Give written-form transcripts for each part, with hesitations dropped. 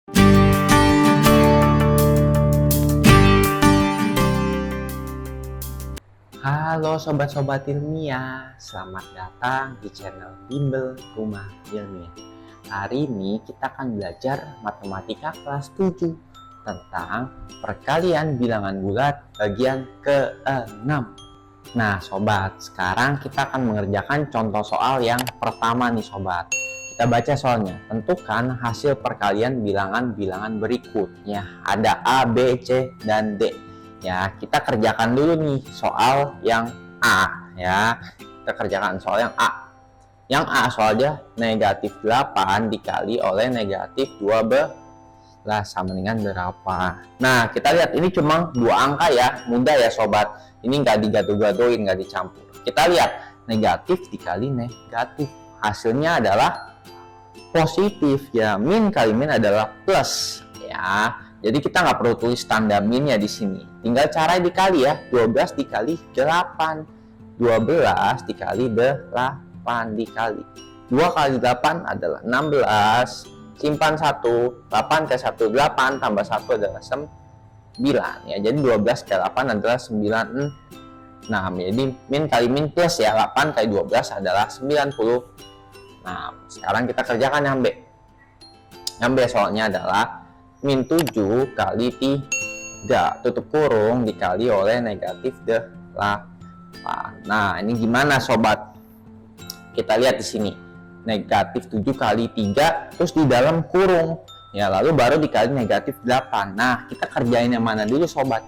Halo sobat-sobat ilmiah, selamat datang di channel Bimbel Rumah Ilmiah. Hari ini kita akan belajar matematika kelas 7 tentang perkalian bilangan bulat bagian ke-6. Nah sobat, sekarang kita akan mengerjakan contoh soal yang pertama nih sobat. Kita baca soalnya. Tentukan hasil perkalian bilangan-bilangan berikutnya. Ada A, B, C, dan D. Ya, kita kerjakan dulu nih soal yang A ya. Kita kerjakan soal yang A. Yang A soalnya negatif 8 dikali oleh negatif 12 sama dengan berapa. Nah, kita lihat ini cuma dua angka ya. Mudah ya sobat. Ini nggak digaduh-gaduhin, nggak dicampur. Kita lihat negatif dikali negatif. Hasilnya adalah positif ya. Min kali min adalah plus ya. Jadi kita nggak perlu tulis tanda minnya di sini. Tinggal cara dikali ya. 12 dikali 8. 12 dikali 8 dikali. 2 kali 8 adalah 16. Simpan 1. 8 ke 1, 8. Tambah 1 adalah 9. Ya, jadi 12 kali 8 adalah 96. Jadi min kali min plus ya. 8 kali 12 adalah 90. Nah, sekarang kita kerjakan yang B. Yang B soalnya adalah min 7 kali 3 tutup kurung dikali oleh negatif 8. Nah, ini gimana sobat? Kita lihat di sini. Negatif 7 kali 3 terus di dalam kurung. Ya, lalu baru dikali negatif 8. Nah, kita kerjain yang mana dulu sobat?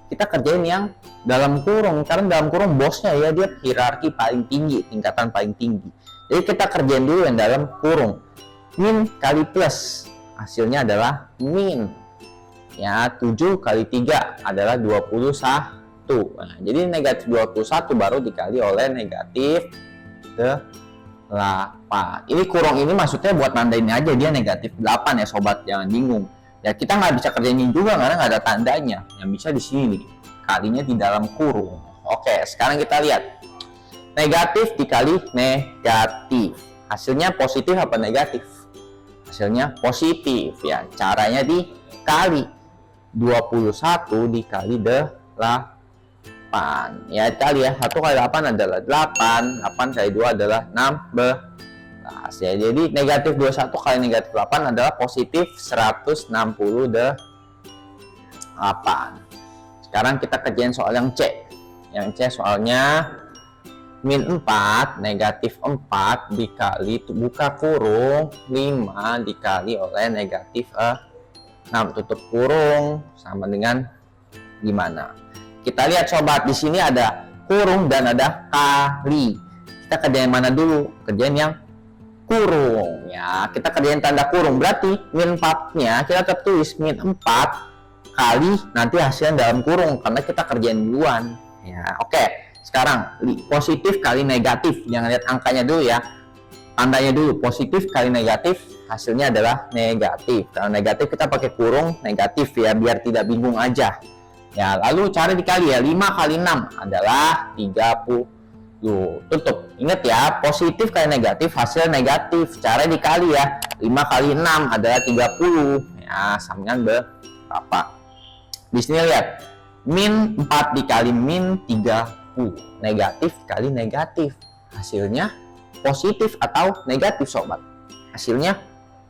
Kita kerjain yang dalam kurung. Karena dalam kurung bosnya ya, dia hierarki paling tinggi, tingkatan paling tinggi. Jadi kita kerjain dulu yang dalam kurung. Min kali plus. Hasilnya adalah min. Ya, 7 kali 3 adalah 21. Nah, jadi negatif 21 baru dikali oleh negatif 8. Ini kurung ini maksudnya buat nandain aja dia negatif 8 ya sobat, jangan bingung. Ya, kita nggak bisa kerjain ini juga karena nggak ada tandanya. Yang bisa di sini, kalinya di dalam kurung. Oke, sekarang kita lihat. Negatif dikali negatif. Hasilnya positif apa negatif? Hasilnya positif ya. Caranya dikali 21 dikali 8 ya, kali ya. 1 kali 8 adalah 8. 8 kali 2 adalah 16 ya. Jadi negatif 21 kali negatif 8 adalah positif 168. Sekarang kita kerjain soal yang C. Yang C soalnya min 4 negatif 4 dikali buka kurung 5 dikali oleh negatif 6 tutup kurung sama dengan gimana? Kita lihat sobat, di sini ada kurung dan ada kali. Kita kerjain mana dulu? Kerjain yang kurung ya. Kita kerjain tanda kurung, berarti min 4-nya kita tetap tulis min 4 kali nanti hasilnya dalam kurung karena kita kerjain duluan ya. Oke. Sekarang positif kali negatif, jangan lihat angkanya dulu ya, tandanya dulu. Positif kali negatif hasilnya adalah negatif. Kalau negatif kita pakai kurung negatif ya, biar tidak bingung aja ya. Lalu cara dikali ya, 5 kali 6 adalah 30. Tutup. Ingat ya, positif kali negatif hasil negatif. Cara dikali ya, 5 kali 6 adalah 30 ya, sama dengan berapa? Di sini lihat, min 4 dikali min 30. Negatif kali negatif, hasilnya positif atau negatif sobat? Hasilnya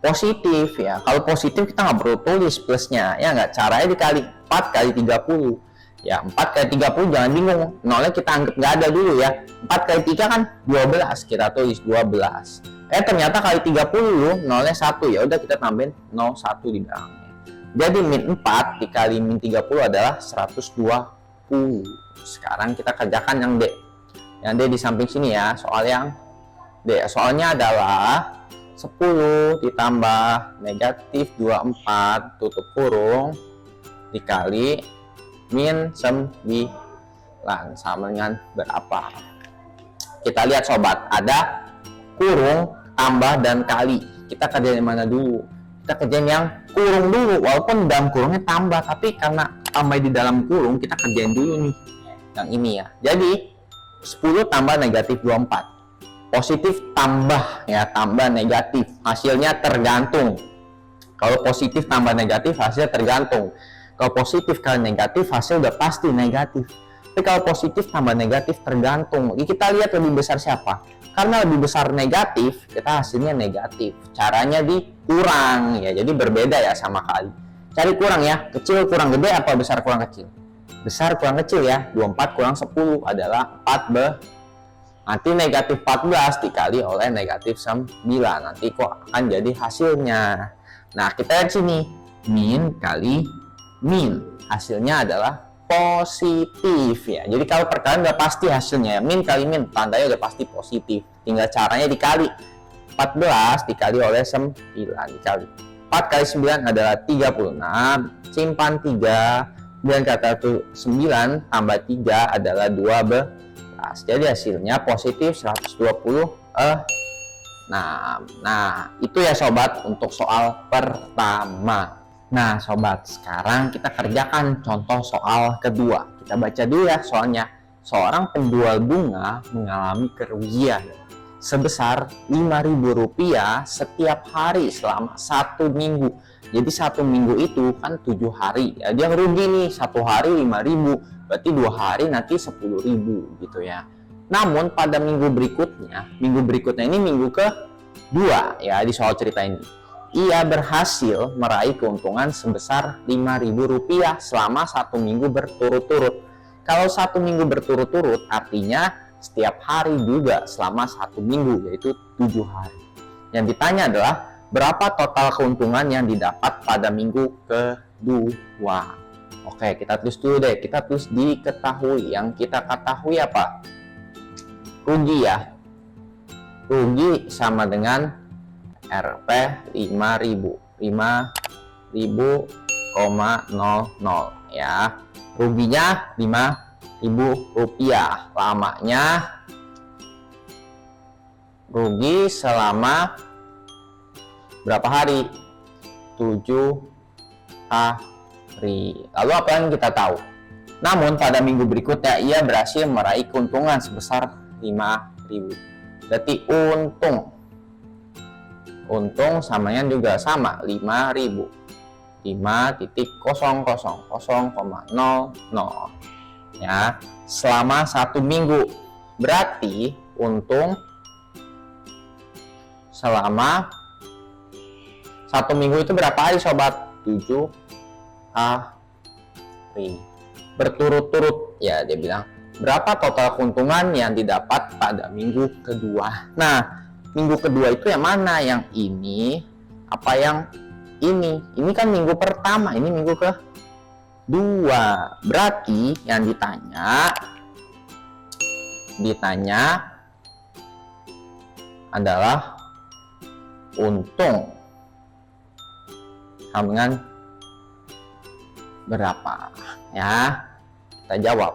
positif ya. Kalau positif kita nggak perlu tulis plusnya ya, nggak. Caranya dikali 4 kali 30 ya. 4 kali 30 jangan bingung, nolnya kita anggap nggak ada dulu ya. 4 kali 3 kan 12, kita tulis 12. Ternyata kali 30 nolnya 1 ya, udah kita tambahin 01 di belakangnya. Jadi min 4 dikali min 30 adalah 120. Sekarang kita kerjakan yang D. Yang D di samping sini ya, soal yang D. Soalnya adalah 10 ditambah negatif 24 tutup kurung dikali min 9 sama dengan berapa? Kita lihat sobat, ada kurung, tambah, dan kali. Kita kerjain yang mana dulu? Kita kerjain yang kurung dulu, walaupun dalam kurungnya tambah, tapi karena tambah di dalam kurung kita kerjain dulu nih yang ini ya. Jadi 10 tambah negatif 24, positif tambah ya, tambah negatif, hasilnya tergantung. Kalau positif tambah negatif hasilnya tergantung. Kalau positif kali negatif hasil udah pasti negatif. Tapi kalau positif tambah negatif tergantung. Jadi kita lihat lebih besar siapa. Karena lebih besar negatif, kita hasilnya negatif. Caranya dikurang ya. Jadi berbeda ya sama kali. Cari kurang ya. Kecil kurang gede apa besar kurang kecil? Besar kurang kecil ya. 24 kurang 10 adalah 14. Nanti negatif 14 dikali oleh negatif 9. Nanti kok akan jadi hasilnya. Nah, kita lihat sini. Min kali min. Hasilnya adalah positif ya. Jadi kalau perkalian udah pasti hasilnya ya. Min kali min, tandanya udah pasti positif. Tinggal caranya dikali. 14 dikali oleh 9 dikali. 4 kali 9 adalah 36. Simpan 3. Dan kata 9 tambah 3 adalah 12. Jadi hasilnya positif 126. Nah, itu ya sobat untuk soal pertama. Nah, sobat, sekarang kita kerjakan contoh soal kedua. Kita baca dulu ya soalnya. Seorang penjual bunga mengalami kerugian sebesar Rp5.000 setiap hari selama 1 minggu. Jadi 1 minggu itu kan 7 hari. Ya, dia rugi nih 1 hari 5.000. Berarti 2 hari nanti 10.000 gitu ya. Namun pada minggu berikutnya ini minggu ke-2 ya di soal cerita ini. Ia berhasil meraih keuntungan sebesar Rp5.000 selama 1 minggu berturut-turut. Kalau 1 minggu berturut-turut artinya setiap hari juga selama 1 minggu, yaitu 7 hari. Yang ditanya adalah berapa total keuntungan yang didapat pada minggu ke-2. Oke, kita tulis dulu deh. Kita tulis diketahui. Yang kita ketahui apa? Rugi ya. Rugi sama dengan Rp 5.000. 5.000,00 ya. Ruginya Rp5.000. Lamanya rugi selama berapa hari? 7 hari. Lalu apa yang kita tahu? Namun pada minggu berikutnya ia berhasil meraih keuntungan sebesar 5.000. Berarti untung samanya juga sama 5.000. 5.0000,00 ya selama 1 minggu. Berarti untung selama 1 minggu itu berapa hari sobat? 7 hari berturut-turut ya. Dia bilang berapa total keuntungan yang didapat pada minggu kedua. Nah, minggu kedua itu yang mana? Yang ini apa yang ini? Ini kan minggu pertama, ini minggu kedua. Berarti yang ditanya adalah untung sama dengan berapa ya. Kita jawab.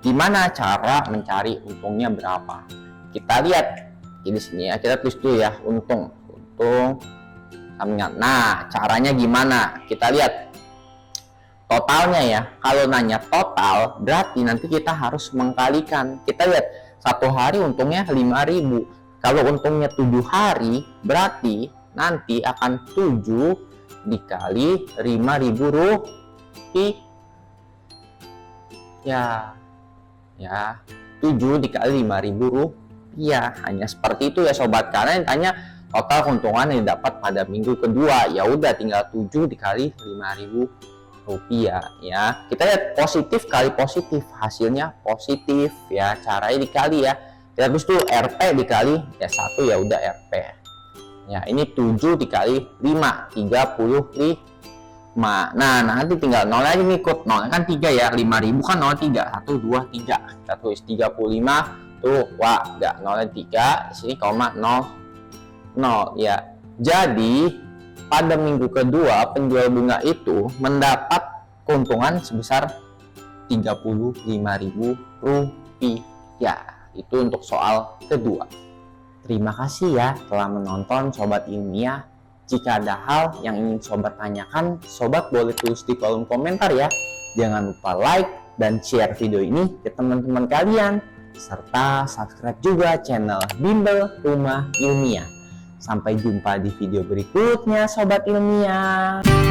Gimana cara mencari untungnya berapa? Kita lihat di sini ya. Kita tulis dulu ya untung sama dengan. Nah, caranya gimana? Kita lihat totalnya ya. Kalau nanya total berarti nanti kita harus mengkalikan. Kita lihat 1 hari untungnya 5.000. Kalau untungnya 7 hari berarti nanti akan 7 dikali 5.000 rupiah. Ya, 7 dikali 5.000 rupiah. Hanya seperti itu ya sobat. Karena yang tanya total keuntungan yang didapat pada minggu kedua. Ya udah tinggal 7 dikali 5.000 rupiah ya. Kita lihat positif kali positif, hasilnya positif ya. Caranya dikali ya. Kita terus tuh RP dikali ya 1 ya udah RP. Ya, ini 7 dikali 5 35. Nah, nanti tinggal 0 aja ngikut. 0 kan 3 ya. 5.000 kan 0 3. 1 2 3. Kita tulis 35 tuh. Wah, enggak 0 3. Di sini koma 0 ya. Jadi pada minggu kedua penjual bunga itu mendapat keuntungan sebesar Rp35.000 ya. Itu untuk soal kedua. Terima kasih ya telah menonton Sobat Ilmiah. Jika ada hal yang ingin sobat tanyakan, sobat boleh tulis di kolom komentar ya. Jangan lupa like dan share video ini ke teman-teman kalian, serta subscribe juga channel Bimbel Rumah Ilmiah. Sampai jumpa di video berikutnya, Sobat Ilmiah.